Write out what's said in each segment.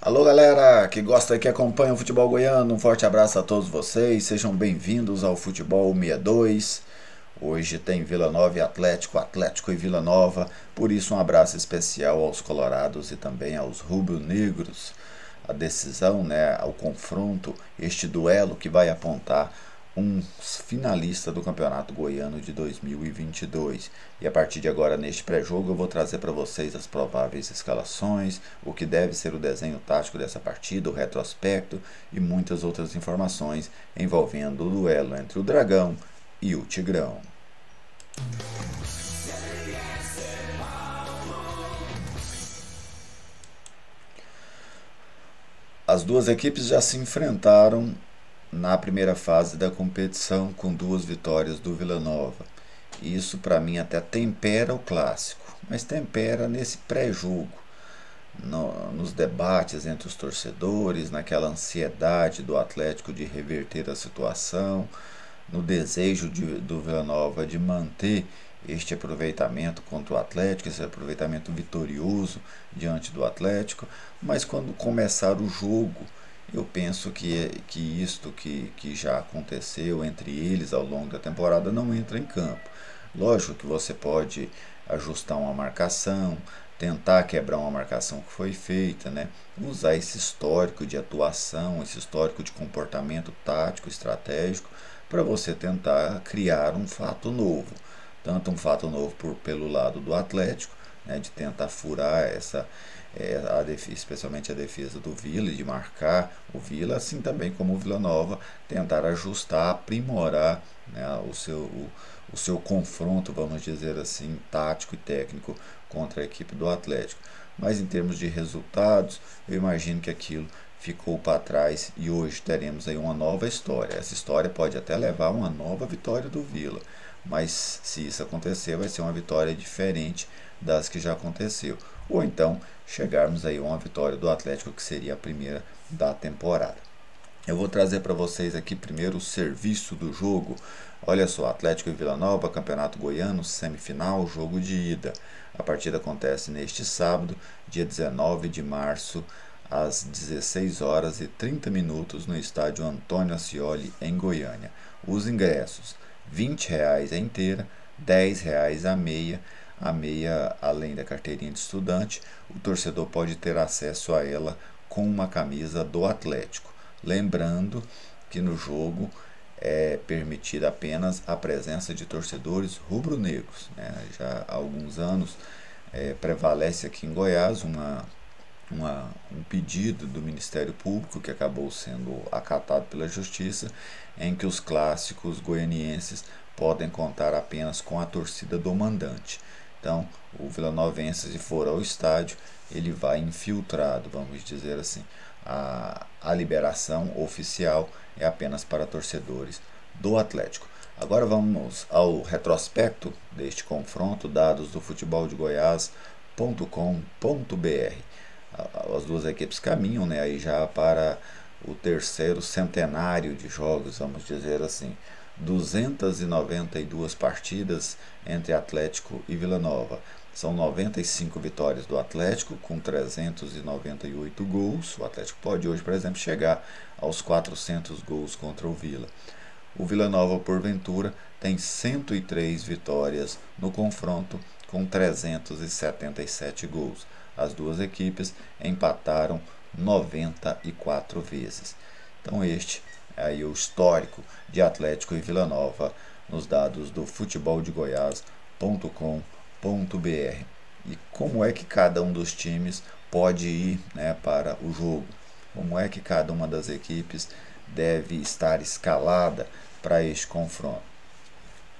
Alô galera que gosta e que acompanha o futebol goiano, um forte abraço a todos vocês, sejam bem-vindos ao Futebol 62. Hoje tem Vila Nova e Atlético, Atlético e Vila Nova, por isso um abraço especial aos colorados e também aos rubro-negros. A decisão, o confronto, este duelo que vai apontar um finalista do Campeonato Goiano de 2022. E a partir de agora, neste pré-jogo, eu vou trazer para vocês as prováveis escalações, o que deve ser o desenho tático dessa partida, o retrospecto e muitas outras informações envolvendo o duelo entre o Dragão e o Tigrão. As duas equipes já se enfrentaram na primeira fase da competição com 2 vitórias do Vila Nova. Isso para mim até tempera o clássico, mas tempera nesse pré-jogo, nos debates entre os torcedores, naquela ansiedade do Atlético de reverter a situação, no desejo do Vila Nova de manter este aproveitamento contra o Atlético, esse aproveitamento vitorioso diante do Atlético, mas quando começar o jogo, eu penso que isto que já aconteceu entre eles ao longo da temporada não entra em campo. Lógico que você pode ajustar uma marcação, tentar quebrar uma marcação que foi feita, usar esse histórico de atuação, esse histórico de comportamento tático, estratégico, para você tentar criar um fato novo. Tanto um fato novo pelo lado do Atlético, de tentar furar especialmente a defesa do Vila, de marcar o Vila, assim também como o Vila Nova, tentar ajustar, aprimorar o seu confronto, vamos dizer assim, tático e técnico contra a equipe do Atlético. Mas em termos de resultados, eu imagino que aquilo ficou para trás e hoje teremos aí uma nova história. Essa história pode até levar a uma nova vitória do Vila, mas se isso acontecer, vai ser uma vitória diferente das que já aconteceu. Ou então chegarmos aí a uma vitória do Atlético, que seria a primeira da temporada. Eu vou trazer para vocês aqui primeiro o serviço do jogo. Olha só, Atlético e Vila Nova, Campeonato Goiano, semifinal, jogo de ida. A partida acontece neste sábado, dia 19 de março, às 16 horas e 30 minutos no estádio Antônio Ascioli, em Goiânia. Os ingressos, R$ 20 a inteira, R$ 10 a meia, além da carteirinha de estudante, o torcedor pode ter acesso a ela com uma camisa do Atlético. Lembrando que no jogo é permitida apenas a presença de torcedores rubro-negros. Já há alguns anos prevalece aqui em Goiás um pedido do Ministério Público, que acabou sendo acatado pela Justiça, em que os clássicos goianienses podem contar apenas com a torcida do mandante. Então, o vilanovense, se for ao estádio, ele vai infiltrado, vamos dizer assim. A liberação oficial é apenas para torcedores do Atlético. Agora vamos ao retrospecto deste confronto, dados do futeboldegoias.com.br. As duas equipes caminham aí já para o terceiro centenário de jogos, vamos dizer assim. 292 partidas entre Atlético e Vila Nova. São 95 vitórias do Atlético, com 398 gols. O Atlético pode hoje, por exemplo, chegar aos 400 gols contra o Vila. O Vila Nova, porventura, tem 103 vitórias no confronto, com 377 gols. As duas equipes empataram 94 vezes. Então este é aí o histórico de Atlético e Vila Nova nos dados do futeboldegoias.com.br. E como é que cada um dos times pode ir para o jogo? Como é que cada uma das equipes deve estar escalada para este confronto?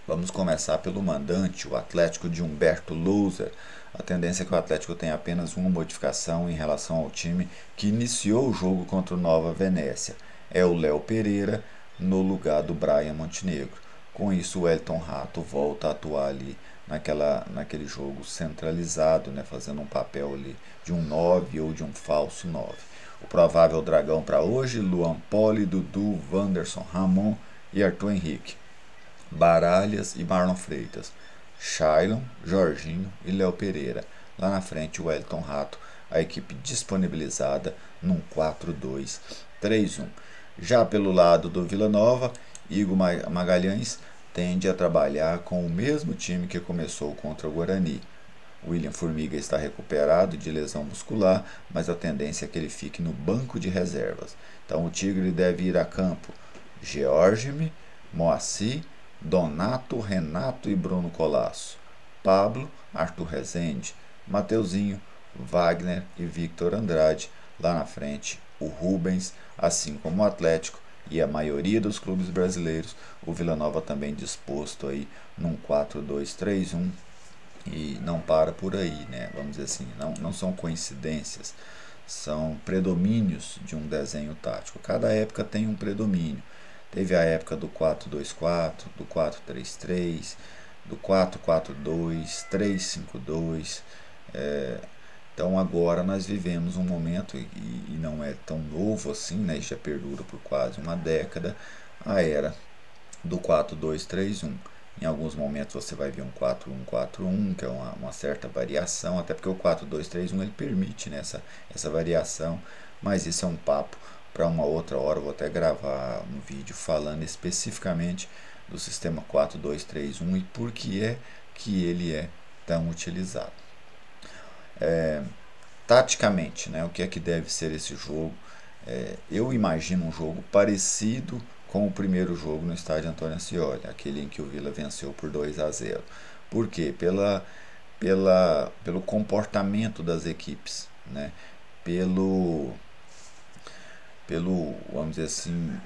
Vamos começar pelo mandante, o Atlético de Humberto Louser. A tendência é que o Atlético tenha apenas uma modificação em relação ao time que iniciou o jogo contra o Nova Venécia. É o Léo Pereira no lugar do Brian Montenegro. Com isso, o Elton Rato volta a atuar ali naquele jogo centralizado, fazendo um papel ali de um 9 ou de um falso 9. O provável dragão para hoje: Luan Poli, Dudu, Wanderson, Ramon e Arthur Henrique. Baralhas e Marlon Freitas. Shailon, Jorginho e Léo Pereira. Lá na frente, o Elton Rato a equipe disponibilizada num 4-2-3-1. Já pelo lado do Vila Nova, Igor Magalhães tende a trabalhar com o mesmo time que começou contra o Guarani. William Formiga está recuperado de lesão muscular, mas a tendência é que ele fique no banco de reservas. Então o Tigre deve ir a campo Georgime, Moacir, Donato, Renato e Bruno Colasso, Pablo, Arthur Rezende, Mateuzinho, Wagner e Victor Andrade. Lá na frente, o Rubens, assim como o Atlético e a maioria dos clubes brasileiros, o Vila Nova também disposto aí num 4-2-3-1. E não para por aí, né? Vamos dizer assim, não são coincidências, são predomínios de um desenho tático. Cada época tem um predomínio. Teve a época do 4-2-4, do 4-3-3, do 4-4-2, 3-5-2. Então agora nós vivemos um momento, e não é tão novo assim, né? Já perdura por quase uma década, a era do 4-2-3-1. Em alguns momentos você vai ver um 4-1-4-1, que é uma certa variação, até porque o 4-2-3-1 ele permite, né, essa variação, mas isso é um papo para uma outra hora. Eu vou até gravar um vídeo falando especificamente do sistema 4-2-3-1 e por que é que ele é tão utilizado. Taticamente, né, o que é que deve ser esse jogo? Eu imagino um jogo parecido com o primeiro jogo no estádio Antônio Ascioli, aquele em que o Vila venceu por 2-0. Por quê? Pelo comportamento das equipes, né? Vamos dizer assim,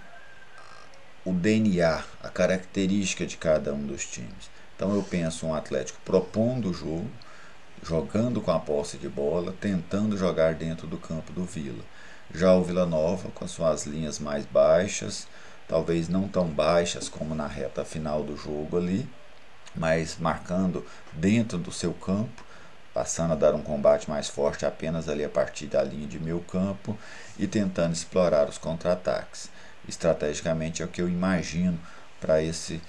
o DNA, a característica de cada um dos times. Então eu penso um Atlético propondo o jogo, jogando com a posse de bola, tentando jogar dentro do campo do Vila. Já o Vila Nova com as suas linhas mais baixas, talvez não tão baixas como na reta final do jogo ali, mas marcando dentro do seu campo, passando a dar um combate mais forte apenas ali a partir da linha de meio campo e tentando explorar os contra-ataques. Estrategicamente é o que eu imagino para esse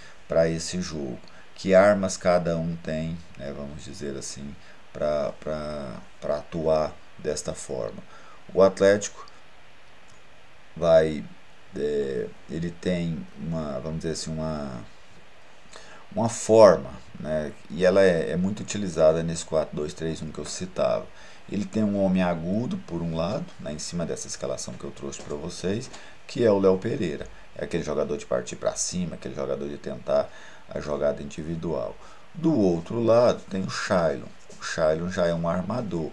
jogo. Que armas cada um tem, né, vamos dizer assim, para atuar desta forma. O Atlético ele tem vamos dizer assim, uma forma, né, e ela é muito utilizada nesse 4-2-3-1 que eu citava. Ele tem um homem agudo por um lado, né, em cima dessa escalação que eu trouxe para vocês, que é o Léo Pereira. É aquele jogador de partir para cima, aquele jogador de tentar a jogada individual. Do outro lado tem o Shailon. O Shailon já é um armador,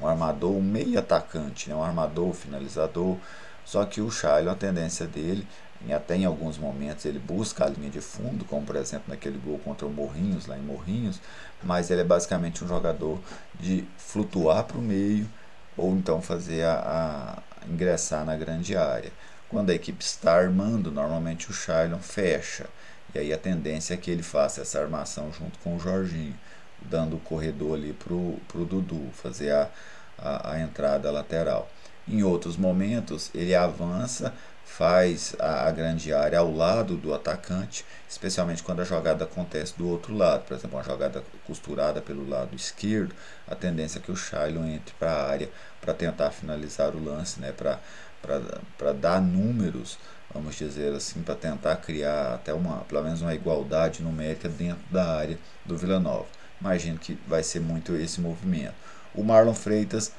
um meio atacante, né, um armador, finalizador. Só que o Shailon, a tendência dele, até em alguns momentos ele busca a linha de fundo, como por exemplo naquele gol contra o Morrinhos, lá em Morrinhos, mas ele é basicamente um jogador de flutuar para o meio ou então fazer ingressar na grande área. Quando a equipe está armando, normalmente o Shailon fecha, e aí a tendência é que ele faça essa armação junto com o Jorginho, dando o corredor ali para o Dudu, fazer a entrada lateral. Em outros momentos ele avança, faz a grande área ao lado do atacante, especialmente quando a jogada acontece do outro lado. Por exemplo, uma jogada costurada pelo lado esquerdo, a tendência é que o Shailon entre para a área para tentar finalizar o lance, né, para dar números, vamos dizer assim, para tentar criar até pelo menos uma igualdade numérica dentro da área do Vila Nova. Imagino que vai ser muito esse movimento. O Marlon Freitas,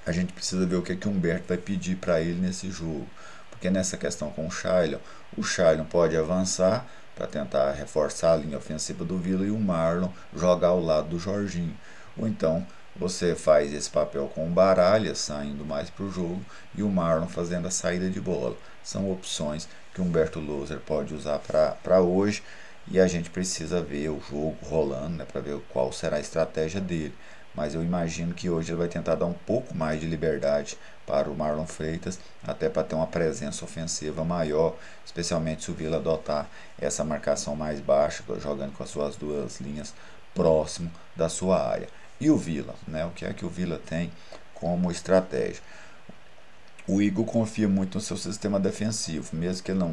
a gente precisa ver o que o Humberto vai pedir para ele nesse jogo, porque nessa questão com o Shailon pode avançar para tentar reforçar a linha ofensiva do Vila e o Marlon jogar ao lado do Jorginho. Ou então você faz esse papel com o Baralha saindo mais para o jogo e o Marlon fazendo a saída de bola. São opções que o Humberto Loser pode usar para hoje, e a gente precisa ver o jogo rolando, né, para ver qual será a estratégia dele. Mas eu imagino que hoje ele vai tentar dar um pouco mais de liberdade para o Marlon Freitas, até para ter uma presença ofensiva maior, especialmente se o Vila adotar essa marcação mais baixa, jogando com as suas duas linhas próximo da sua área. E o Vila, né? O que é que o Vila tem como estratégia? O Igor confia muito no seu sistema defensivo, mesmo que ele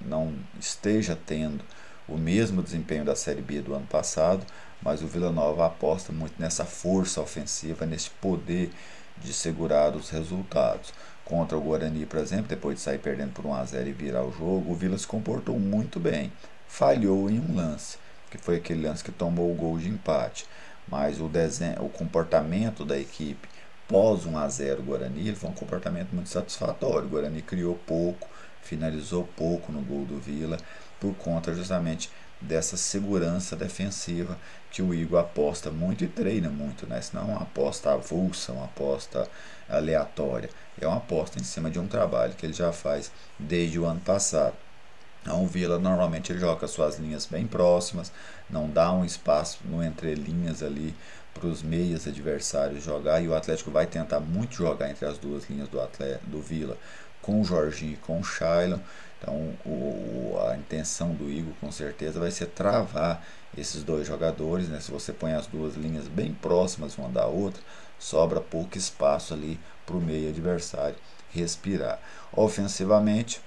não esteja tendo o mesmo desempenho da Série B do ano passado, mas o Vila Nova aposta muito nessa força ofensiva, nesse poder de segurar os resultados. Contra o Guarani, por exemplo, depois de sair perdendo por 1 a 0 e virar o jogo, o Vila se comportou muito bem. Falhou em um lance, que foi aquele lance que tomou o gol de empate. Mas o comportamento da equipe pós 1 a 0 Guarani, ele foi um comportamento muito satisfatório. O Guarani criou pouco, finalizou pouco no gol do Vila, por conta justamente dessa segurança defensiva que o Igor aposta muito e treina muito, né? Senão é uma aposta avulsa, uma aposta aleatória. É uma aposta em cima de um trabalho que ele já faz desde o ano passado. Então, o Vila normalmente ele joga suas linhas bem próximas, não dá um espaço no entrelinhas ali para os meias adversários jogar, e o Atlético vai tentar muito jogar entre as duas linhas do Vila, com o Jorginho e com o Shailon. Então a intenção do Igor com certeza vai ser travar esses dois jogadores, né? Se você põe as duas linhas bem próximas uma da outra, sobra pouco espaço ali para o meio adversário respirar. Ofensivamente,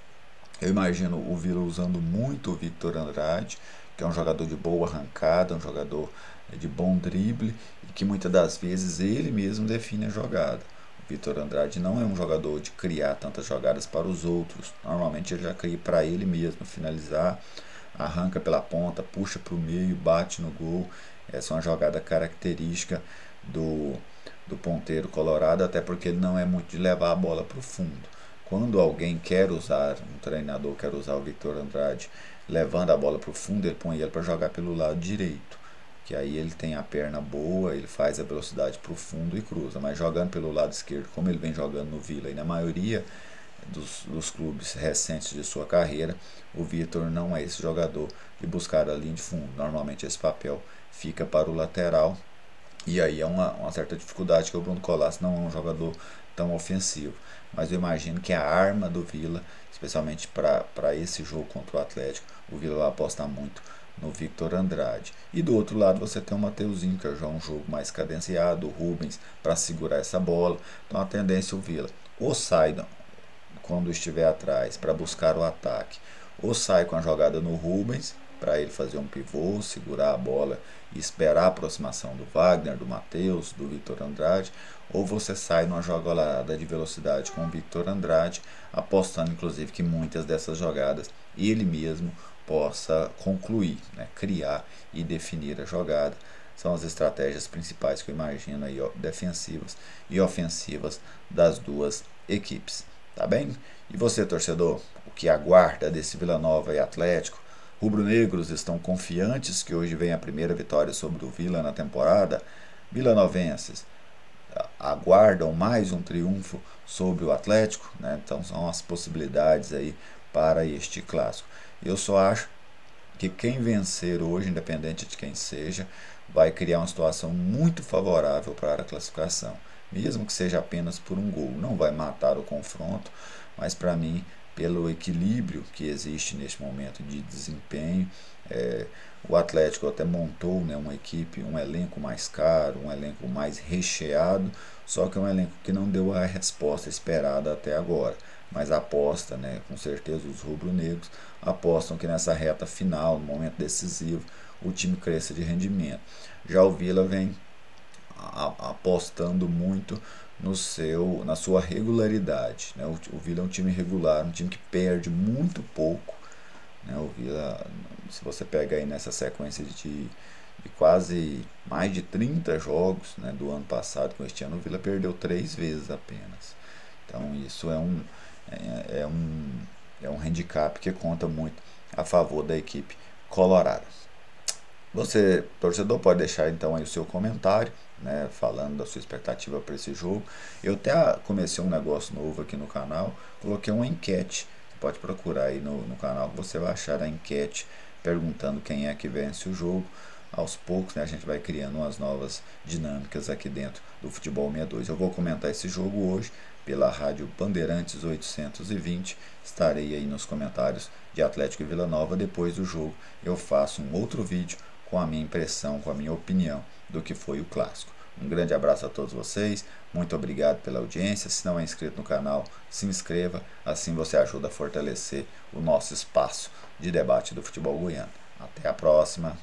eu imagino o Vila usando muito o Victor Andrade, que é um jogador de boa arrancada, um jogador de bom drible e que muitas das vezes ele mesmo define a jogada. O Victor Andrade não é um jogador de criar tantas jogadas para os outros. Normalmente ele já cria para ele mesmo finalizar, arranca pela ponta, puxa para o meio, bate no gol. Essa é uma jogada característica do ponteiro colorado, até porque ele não é muito de levar a bola para o fundo. Quando alguém quer usar, um treinador quer usar o Victor Andrade levando a bola para o fundo, ele põe ele para jogar pelo lado direito, que aí ele tem a perna boa, ele faz a velocidade para o fundo e cruza. Mas jogando pelo lado esquerdo, como ele vem jogando no Vila e na maioria dos clubes recentes de sua carreira, o Victor não é esse jogador de buscar a linha de fundo. Normalmente esse papel fica para o lateral, e aí é uma certa dificuldade, que o Bruno Colasso não é um jogador tão ofensivo. Mas eu imagino que a arma do Vila, especialmente para esse jogo contra o Atlético, o Vila vai apostar muito no Victor Andrade. E do outro lado você tem o Mateuzinho, que é já um jogo mais cadenciado, o Rubens para segurar essa bola. Então a tendência é o Vila ou sai quando estiver atrás para buscar o ataque, ou sai com a jogada no Rubens para ele fazer um pivô, segurar a bola e esperar a aproximação do Wagner, do Matheus, do Victor Andrade, ou você sai numa jogada de velocidade com o Victor Andrade, apostando inclusive que muitas dessas jogadas ele mesmo possa concluir, né, criar e definir a jogada. São as estratégias principais que eu imagino aí, ó, defensivas e ofensivas das duas equipes. Tá bem? E você, torcedor, o que aguarda desse Vila Nova e Atlético? Rubro-negros estão confiantes que hoje vem a primeira vitória sobre o Vila na temporada? Vilanovenses aguardam mais um triunfo sobre o Atlético, né? Então são as possibilidades aí para este clássico. Eu só acho que quem vencer hoje, independente de quem seja, vai criar uma situação muito favorável para a classificação, mesmo que seja apenas por um gol. Não vai matar o confronto, mas para mim, pelo equilíbrio que existe neste momento de desempenho, o Atlético até montou, né, uma equipe, um elenco mais caro, um elenco mais recheado, só que é um elenco que não deu a resposta esperada até agora. Mas aposta, né, com certeza os rubro-negros apostam que nessa reta final, no momento decisivo, o time cresça de rendimento. Já o Vila vem apostando muito na sua regularidade, né? O Vila é um time regular, um time que perde muito pouco, né? O Vila, se você pega aí nessa sequência de quase mais de 30 jogos, né, do ano passado com este ano, o Vila perdeu 3 vezes apenas. Então isso é um handicap que conta muito a favor da equipe colorada. Você, torcedor, pode deixar então aí o seu comentário, né, falando da sua expectativa para esse jogo. Eu até comecei um negócio novo aqui no canal, coloquei uma enquete. Você pode procurar aí no canal que você vai achar a enquete perguntando quem é que vence o jogo. Aos poucos, né, a gente vai criando umas novas dinâmicas aqui dentro do Futebol 62. Eu vou comentar esse jogo hoje pela rádio Bandeirantes 820. Estarei aí nos comentários de Atlético e Vila Nova. Depois do jogo eu faço um outro vídeo com a minha impressão, com a minha opinião do que foi o clássico. Um grande abraço a todos vocês, muito obrigado pela audiência. Se não é inscrito no canal, se inscreva, assim você ajuda a fortalecer o nosso espaço de debate do futebol goiano. Até a próxima.